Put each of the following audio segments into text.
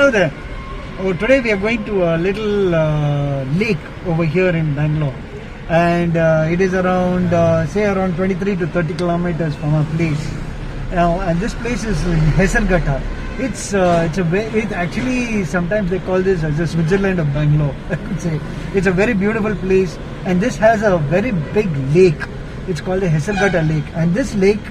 Hello there. Oh, today we are going to a little lake over here in Bangalore, and it is around say around 23 to 30 kilometers from our place. And this place is in Hesaraghatta. It's actually sometimes they call this as the Switzerland of Bangalore. I could say it's a very beautiful place, and this has a very big lake. It's called the Hesaraghatta Lake, and this lake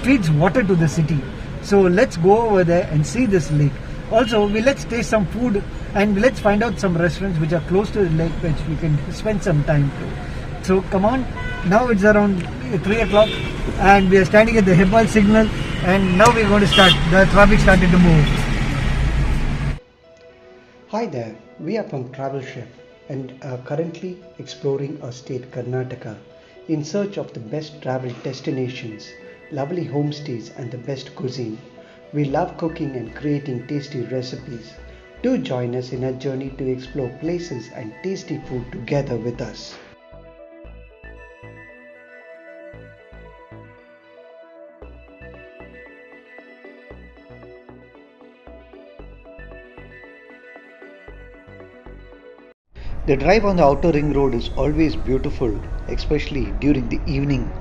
feeds water to the city. So let's go over there and see this lake. Also, let's taste some food and let's find out some restaurants which are close to the lake which we can spend some time to. So come on, now it's around 3 o'clock and we are standing at the Hebbal signal, and now we're going to start. The traffic started to move. Hi there, we are from Travel Chef and are currently exploring our state Karnataka in search of the best travel destinations, lovely homestays and the best cuisine. We love cooking and creating tasty recipes. Do join us in our journey to explore places and tasty food together with us. The drive on the outer ring road is always beautiful, especially during the evening.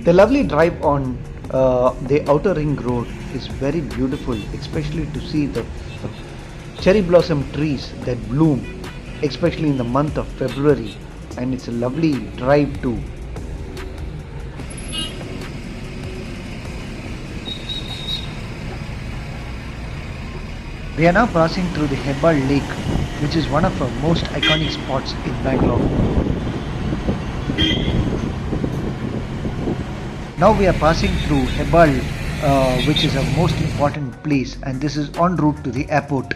The lovely drive on the outer ring road is very beautiful, especially to see the cherry blossom trees that bloom, especially in the month of February, and it's a lovely drive too. We are now passing through the Hebbal Lake, which is one of our most iconic spots in Bangalore. Now we are passing through Hebbal, which is a most important place, and this is en route to the airport.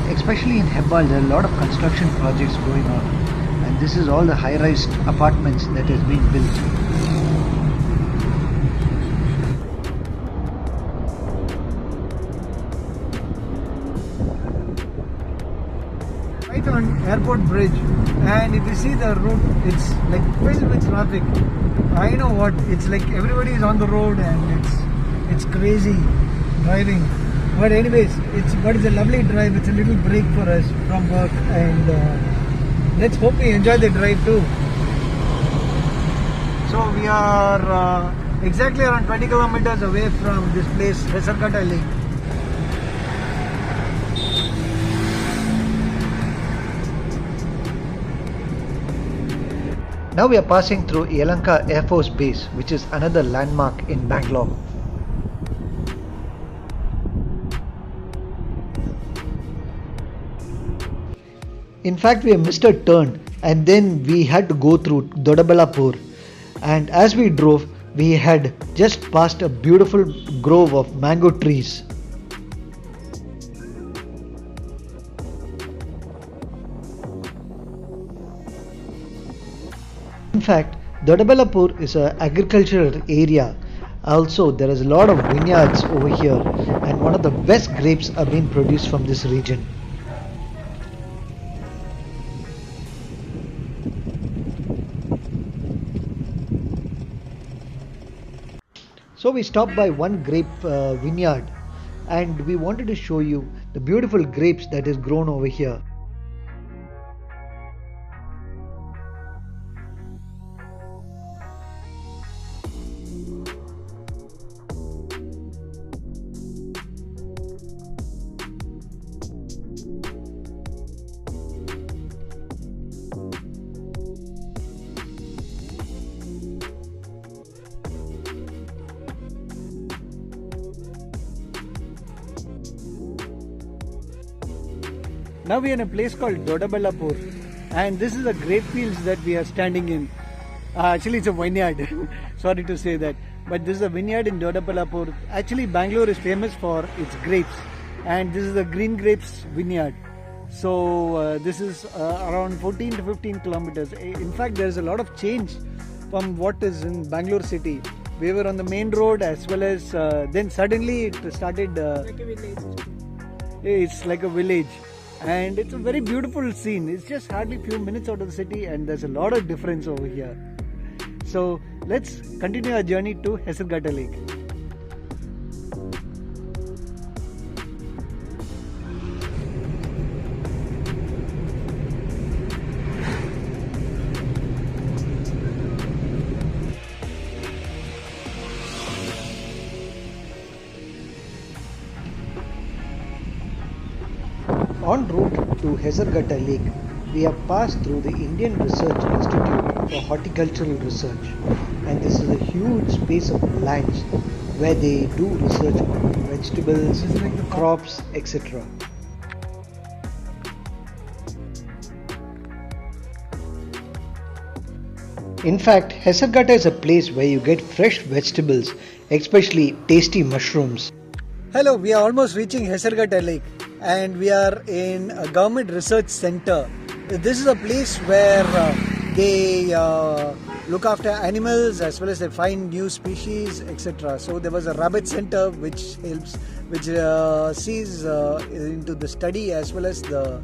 Especially in Hebbal, there are a lot of construction projects going on, and this is all the high-rise apartments that is being built. On airport bridge, and if you see the road, it's like filled with traffic. I know what it's like, everybody is on the road and it's crazy driving, but anyways, it's a lovely drive. It's a little break for us from work, and let's hope we enjoy the drive too. So we are exactly around 20 kilometers away from this place, Hesaraghatta Lake. Now we are passing through Yelahanka Air Force Base, which is another landmark in Bangalore. In fact, we missed a turn and then we had to go through Dodaballapur, and as we drove, we had just passed a beautiful grove of mango trees. In fact, Dodaballapur is an agricultural area. Also, there is a lot of vineyards over here, and one of the best grapes are being produced from this region. So we stopped by one grape vineyard, and we wanted to show you the beautiful grapes that is grown over here. Now we are in a place called Dodaballapur, and this is the grape fields that we are standing in. Actually, it's a vineyard. Sorry to say that, but this is a vineyard in Dodaballapur. Actually, Bangalore is famous for its grapes, and this is the green grapes vineyard. So this is around 14 to 15 kilometers. In fact, there is a lot of change from what is in Bangalore city. We were on the main road as well as then suddenly it started. Like a village. It's like a village, and it's a very beautiful scene. It's just hardly few minutes out of the city, and there's a lot of difference over here. So let's continue our journey to Hesaraghatta Lake. En route to Hesaraghatta Lake, we have passed through the Indian Research Institute for Horticultural Research, and this is a huge space of lands where they do research on vegetables, crops, etc. In fact, Hesaraghatta is a place where you get fresh vegetables, especially tasty mushrooms. Hello, we are almost reaching Hesaraghatta Lake, and we are in a government research center. This is a place where they look after animals as well as they find new species, etc. So there was a rabbit center which sees into the study as well as the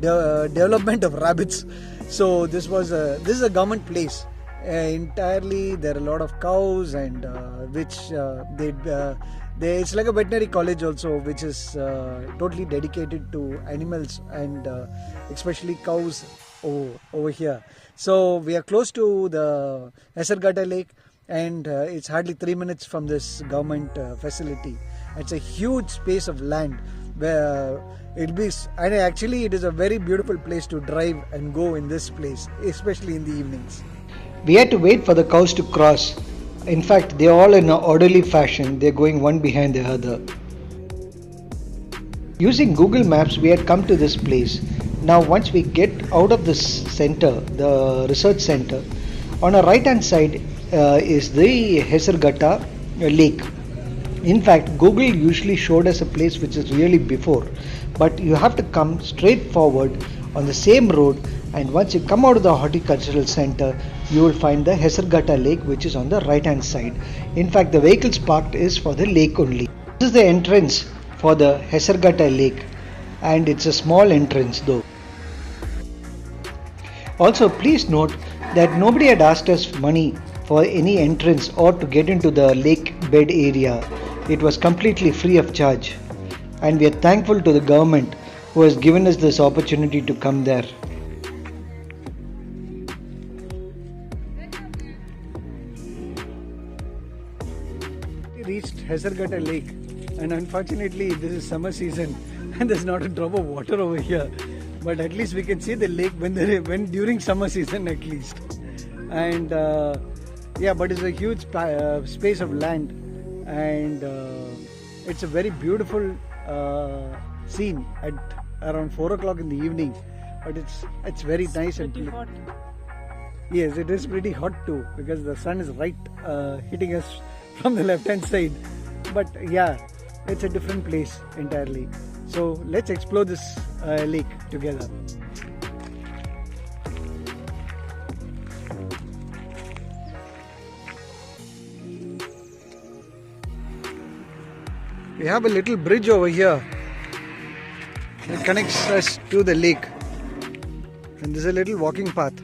development of rabbits. So this is a government place. Entirely, there are a lot of cows, and it's like a veterinary college also, which is totally dedicated to animals and especially cows over here. So we are close to the Hesaraghatta Lake, and it's hardly 3 minutes from this government facility. It's a huge space of land where and actually it is a very beautiful place to drive and go in this place, especially in the evenings. We had to wait for the cows to cross. In fact, they are all in an orderly fashion. They are going one behind the other. Using Google Maps, we had come to this place. Now, once we get out of this center, the research center, on our right hand side is the Hesaraghatta Lake. In fact, Google usually showed us a place which is really before, but you have to come straight forward on the same road, and once you come out of the horticultural center, you will find the Hesaraghatta Lake, which is on the right hand side. In fact, the vehicles parked is for the lake only. This is the entrance for the Hesaraghatta Lake, and it's a small entrance though. Also, please note that nobody had asked us money for any entrance or to get into the lake bed area. It was completely free of charge, and we are thankful to the government who has given us this opportunity to come there. We reached Hesaraghatta Lake, and unfortunately this is summer season and there's not a drop of water over here, but at least we can see the lake when during summer season at least. And but it's a huge space of land, and it's a very beautiful scene at around 4 o'clock in the evening, but it's very nice and Pretty hot. Yes, it is pretty hot too, because the sun is right hitting us from the left hand side. But yeah, it's a different place entirely. So let's explore this lake together. We have a little bridge over here that connects us to the lake, and there's a little walking path.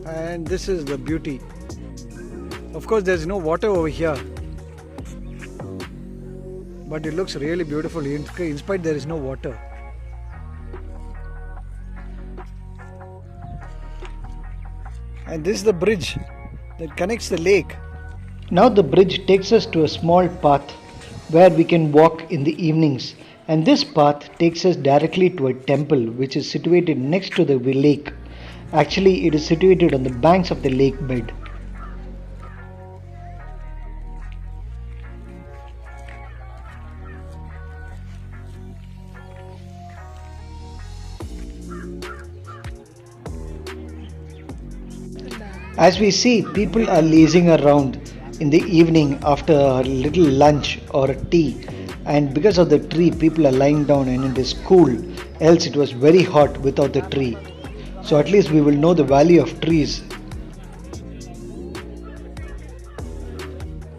And this is the beauty. Of course, there's no water over here, but it looks really beautiful in spite there is no water. And this is the bridge that connects the lake. Now the bridge takes us to a small path where we can walk in the evenings, and this path takes us directly to a temple which is situated next to the lake. Actually, it is situated on the banks of the lake bed. As we see, people are lazing around in the evening after a little lunch or a tea, and because of the tree people are lying down and it is cool, else it was very hot without the tree. So at least we will know the value of trees.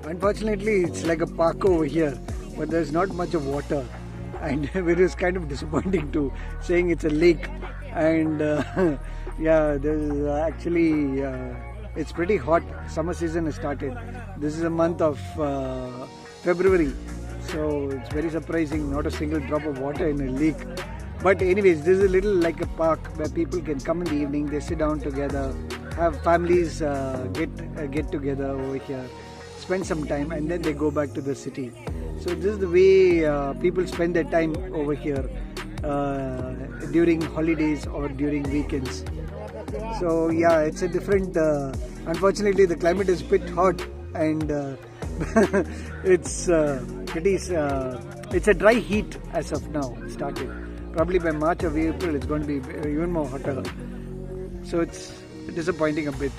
Unfortunately, it's like a park over here, but there's not much of water, and it is kind of disappointing to saying it's a lake. And yeah, there's actually it's pretty hot. Summer season has started. This is a month of February, so it's very surprising, not a single drop of water in a lake. But anyways, this is a little like a park where people can come in the evening, they sit down together, have families get together over here, spend some time, and then they go back to the city. So this is the way people spend their time over here during holidays or during weekends. So yeah, it's a different, unfortunately the climate is a bit hot, and it's a dry heat as of now started. Probably by March or April it's going to be even more hotter. So it's disappointing a bit.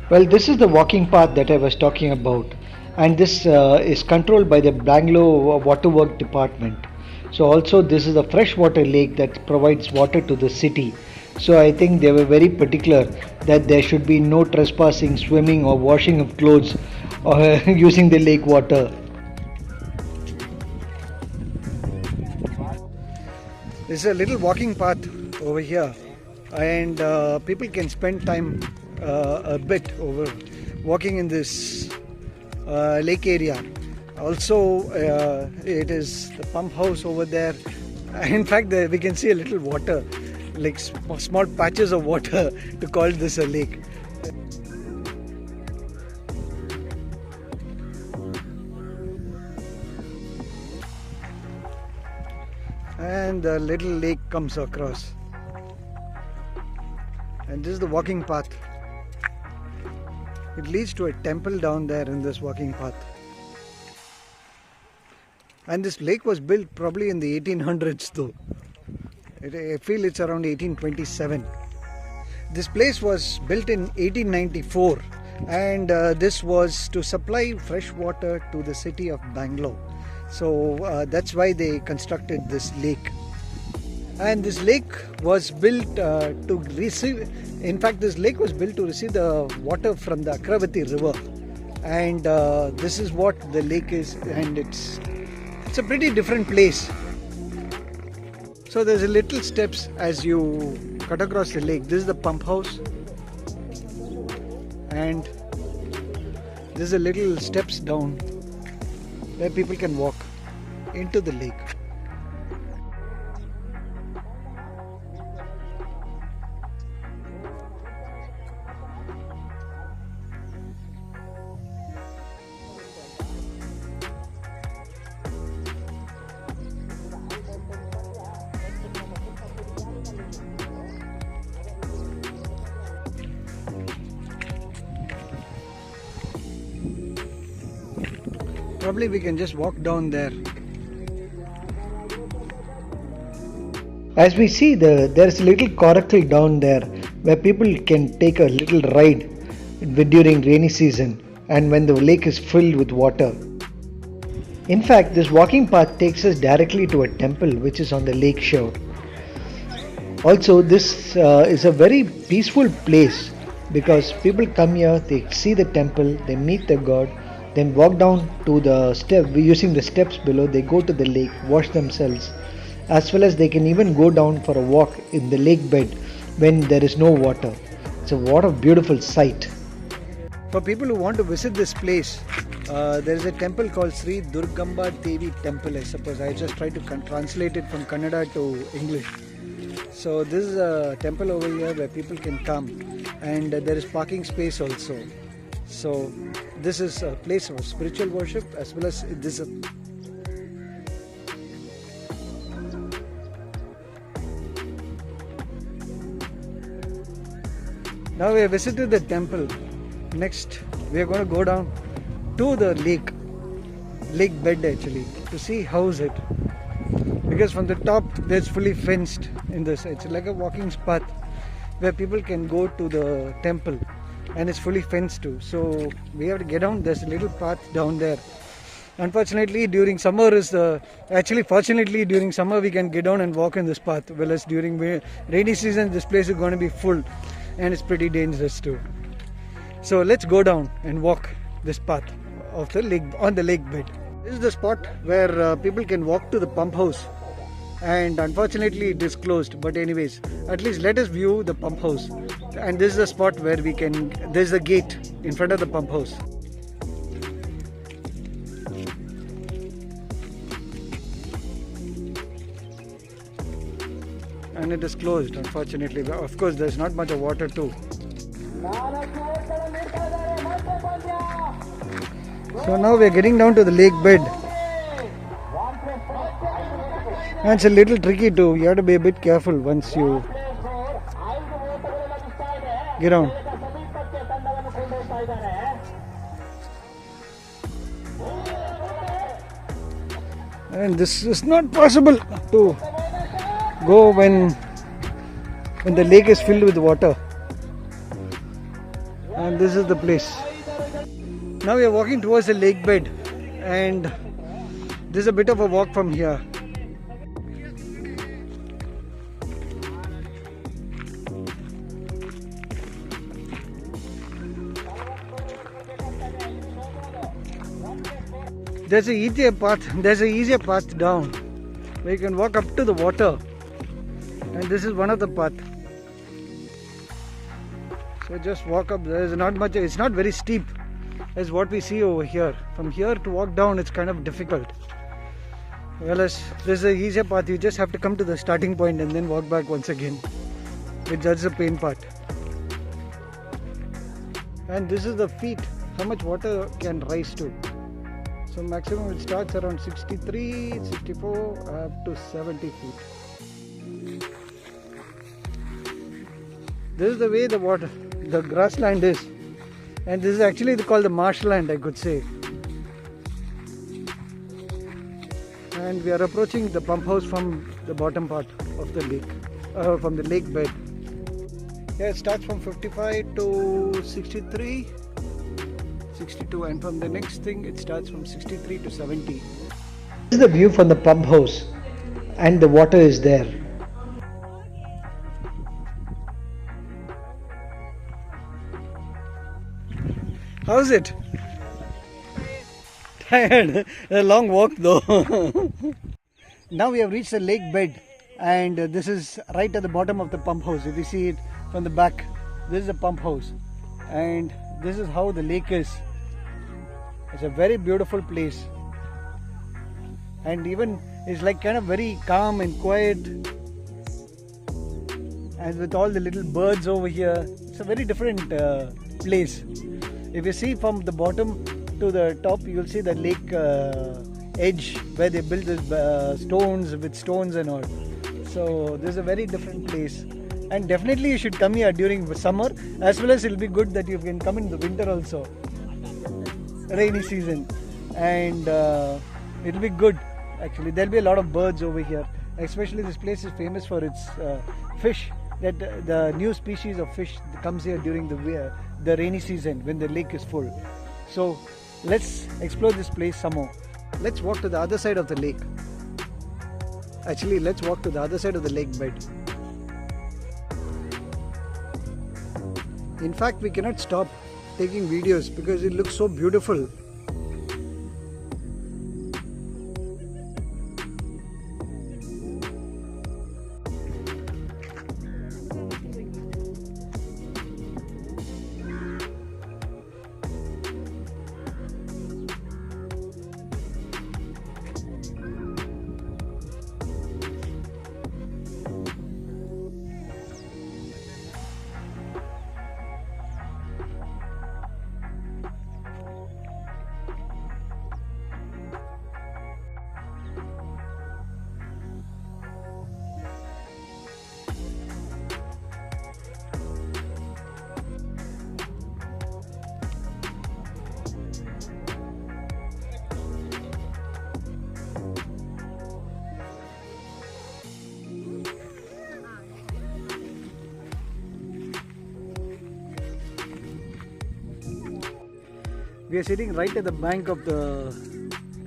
Well, this is the walking path that I was talking about, and this is controlled by the Bangalore Waterwork Department. So also this is a freshwater lake that provides water to the city. So I think they were very particular that there should be no trespassing, swimming or washing of clothes or using the lake water. This is a little walking path over here, and people can spend time a bit over walking in this lake area. Also, it is the pump house over there. In fact, we can see a little water, like small patches of water to call this a lake. And the little lake comes across, and this is the walking path. It leads to a temple down there in this walking path. And this lake was built probably in the 1800s though. I feel it's around 1827. This place was built in 1894, and this was to supply fresh water to the city of Bangalore. So that's why they constructed this lake. And this lake was built to receive, in fact this lake was built to receive the water from the Arkavathy river. And this is what the lake is, and it's a pretty different place. So there's a little steps as you cut across the lake. This is the pump house, and there's a little steps down where people can walk into the lake. Probably we can just walk down there. As we see, there's a little coracle down there where people can take a little ride during rainy season and when the lake is filled with water. In fact, this walking path takes us directly to a temple which is on the lake shore. Also, this is a very peaceful place because people come here, they see the temple, they meet the god, then walk down to the step using the steps below. They go to the lake, wash themselves, as well as they can even go down for a walk in the lake bed when there is no water. It's a what a beautiful sight. For people who want to visit this place, there is a temple called Sri Durgamba Devi Temple, I suppose. I just tried to translate it from Kannada to English. So this is a temple over here where people can come, and there is parking space also. So this is a place of spiritual worship as well as this. Now we have visited the temple. Next we are going to go down to the lake bed actually, to see how is it. Because from the top there's fully fenced in this. It's like a walking path where people can go to the temple, and it's fully fenced too. So we have to get down. There's a little path down there Unfortunately, during summer fortunately during summer we can get down and walk in this path. Whereas during rainy season, this place is going to be full, and it's pretty dangerous too. So let's go down and walk this path of the lake on the lake bed. This is the spot where people can walk to the pump house, and unfortunately it is closed. But anyways, at least let us view the pump house. And this is the spot where we can. There's a gate in front of the pump house. And it is closed, unfortunately. Of course, there's not much of water too. So now we are getting down to the lake bed. And it's a little tricky too. You have to be a bit careful once you get down. And this is not possible to go when the lake is filled with water. And this is the place. Now we are walking towards the lake bed, and this is a bit of a walk from here. There's an easier path down where you can walk up to the water, and this is one of the paths. So just walk up. There is not much. It's not very steep as what we see over here. From here to walk down, it's kind of difficult. Whereas this is an easier path. You just have to come to the starting point and then walk back once again, which that's the pain part. And this is the feet. How much water can rise to? So maximum it starts around 63, 64 up to 70 feet. This is the way the grassland is, and this is actually called the marshland, I could say. And we are approaching the pump house from the bottom part of the lake, from the lake bed. Yeah, it starts from 55 to 63, 62, and from the next thing it starts from 63 to 70. This is the view from the pump house, and the water is there. How's it? Tired. A long walk though. Now we have reached the lake bed, and this is right at the bottom of the pump house. If you see it from the back, this is the pump house, and this is how the lake is. It's a very beautiful place, and even it's like kind of very calm and quiet, and with all the little birds over here. It's a very different place. If you see from the bottom to the top, you'll see the lake edge where they built this stones with stones and all. So this is a very different place, and definitely you should come here during summer, as well as it'll be good that you can come in the winter also, rainy season, and it'll be good actually. There'll be a lot of birds over here, especially this place is famous for its fish. That the new species of fish comes here during the rainy season when the lake is full. So let's explore this place some more. Let's walk to the other side of the lake. Actually, let's walk to the other side of the lake bed. In fact, we cannot stop taking videos because it looks so beautiful. We are sitting right at the bank of the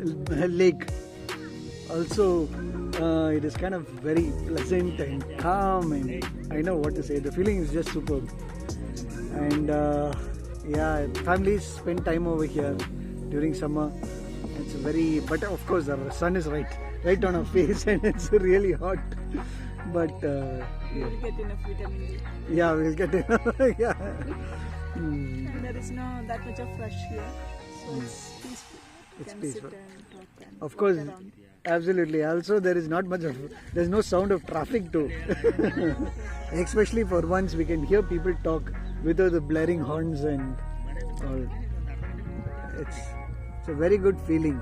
lake. Also, it is kind of very pleasant and calm, and I know what to say. The feeling is just superb. And yeah, families spend time over here during summer. It's very, but of course the sun is right on our face, and it's really hot. But We'll get enough vitamin D. yeah, we'll get enough. Yeah. And there is no that much of rush here, so it's peaceful. You It's can peaceful. sit and talk and Of course, walk around. absolutely. Also, there's no sound of traffic too. Especially for once, we can hear people talk without the blaring horns and all. It's a very good feeling.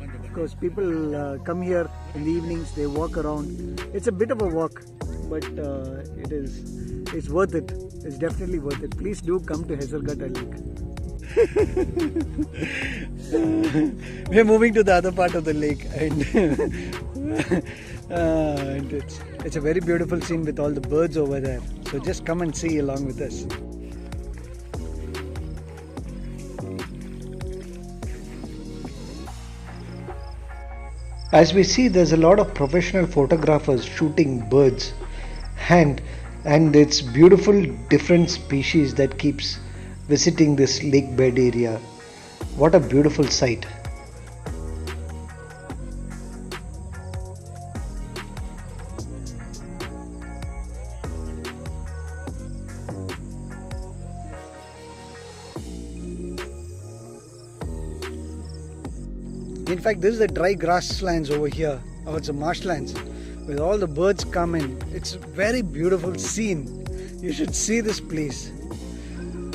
Of course, people come here in the evenings. They walk around. It's a bit of a walk, but it's worth it. It's definitely worth it. Please do come to Hesaraghatta Lake. We're moving to the other part of the lake, and it's a very beautiful scene with all the birds over there. So just come and see along with us. As we see, there's a lot of professional photographers shooting birds, and it's beautiful different species that keeps visiting this lake bed area. What a beautiful sight. In fact, this is the dry grasslands over here, or it's a marshlands, where all the birds come in. It's a very beautiful scene. You should see this place.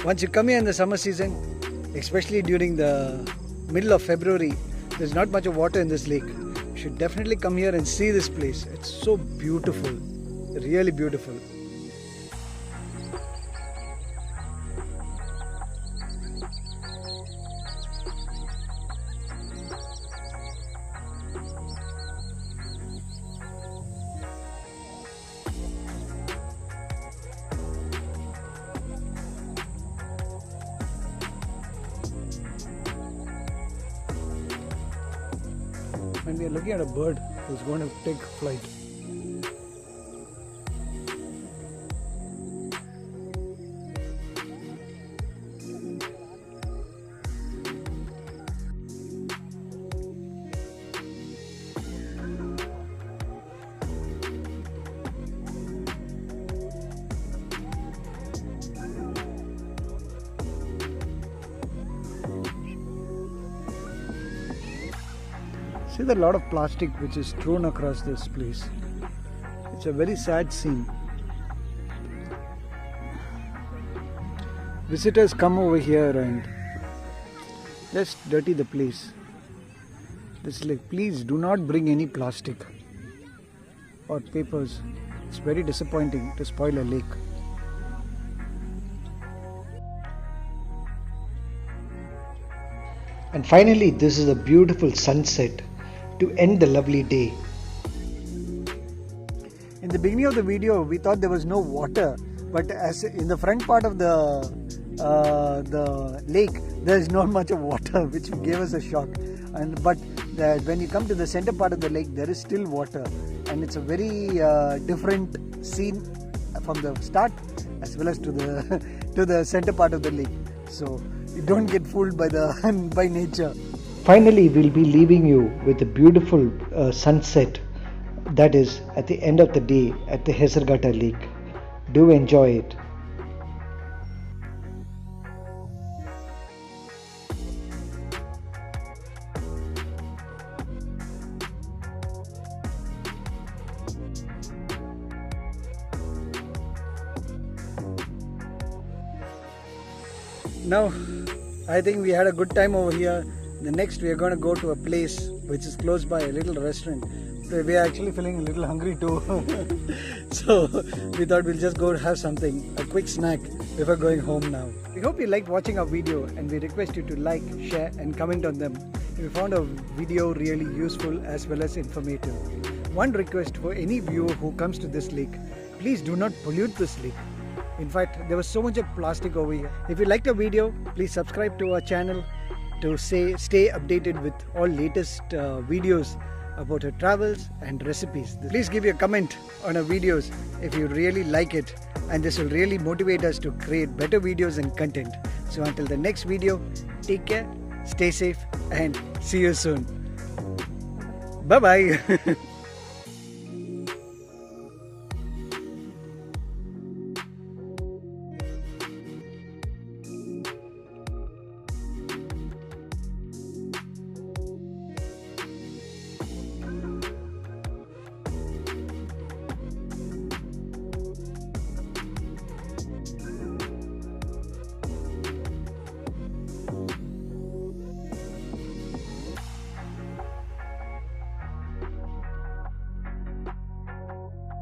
Once you come here in the summer season, especially during the middle of February, there's not much of water in this lake. You should definitely come here and see this place. It's so beautiful, really beautiful. And we are looking at a bird who's going to take flight. See the lot of plastic which is thrown across this place. It's a very sad scene. Visitors come over here and just dirty the place. It's like, please do not bring any plastic or papers. It's very disappointing to spoil a lake. And finally, this is a beautiful sunset to end the lovely day. In the beginning of the video, we thought there was no water, but as in the front part of the lake, there is not much of water, which gave us a shock. But when you come to the center part of the lake, there is still water, and it's a very different scene from the start as well as to the center part of the lake. So you don't get fooled by nature. Finally, we'll be leaving you with a beautiful sunset that is at the end of the day at the Hesaraghatta Lake. Do enjoy it. Now, I think we had a good time over here. The next we are going to go to a place which is close by, a little restaurant. We are actually feeling a little hungry too. So we thought we'll just go have something, a quick snack before going home now. We hope you liked watching our video, and we request you to like, share and comment on them if you found our video really useful as well as informative. One request for any viewer who comes to this lake, please do not pollute this lake. In fact, there was so much of plastic over here. If you liked our video, please subscribe to our channel, to stay updated with all latest videos about her travels and recipes. Please give your comment on our videos if you really like it, and this will really motivate us to create better videos and content. So until the next video, take care, stay safe, and see you soon. Bye bye.